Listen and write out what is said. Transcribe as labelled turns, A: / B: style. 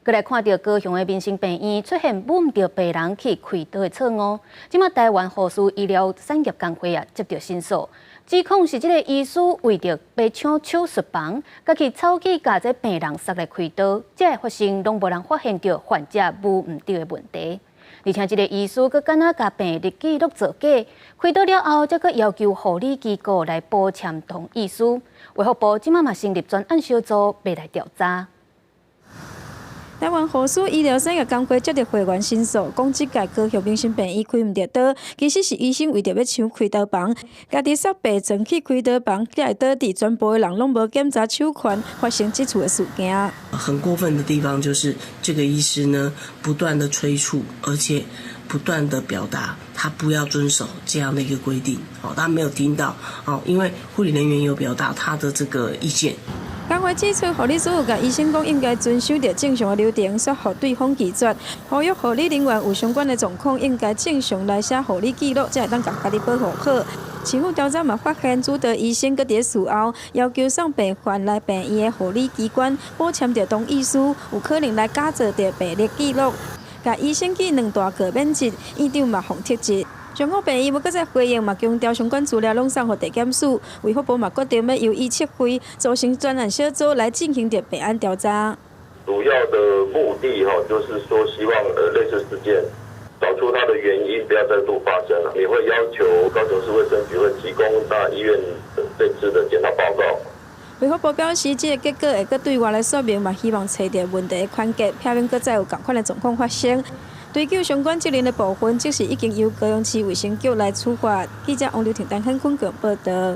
A: 佮来看到高雄的民生病院出现稳着病人去开刀的错误，即马台湾护士医疗产业工会接到申诉，指控是这个医师为着要抢手术房，佮去草起甲这病人杀来开刀，这个发生拢无人发现到患者无毋对的问题。而且，这个医师佮敢若甲病历记录造假，开刀了后，则佮要求护理机构来补签同意书。卫福部即马嘛成立专案小组，要来调查。
B: 台湾护士医疗产业工会接到会员申诉，讲即届高雄民生病院开毋着刀，其实是医生为着要抢开刀房，家己杀病床去开刀房，才会导致全部的人拢无检查手权，发生这处的事件。
C: 很过分的地方就是这个医师呢，不断的催促，而且不断的表达他不要遵守这样的一个规定。他没有听到因为护理人员有表达他的这个意见。
B: 工会指出，护理师有甲医生讲应该遵守着正常的流程，说互对方拒绝，呼吁护理人员有相关的状况应该正常来写护理记录，才会当甲家己保护好。市府调查嘛发现，主刀医生搁伫事后要求送病患来病院的护理机关补签着同意书，有可能来假造着病历记录，甲医生记2大个免责，院长嘛放撤职。上海病院要搁再回应嘛，强调相关资料拢送互地检署，卫福部嘛决定要由伊撤回，组成专案小组来进行着备案调查。
D: 主要的目的就是说希望类似事件找出它的原因，不要再度发生了。也会要求高雄市卫生局会提供大医院这次的检讨报告。
B: 卫福部表示，这个结果会搁对外来说明嘛，希望找到问题的关键，避免搁再有同款的状况发生。追究相关责任的部分，即是已经由高雄市卫生局来处罚。记者王刘婷、陈汉坤报道。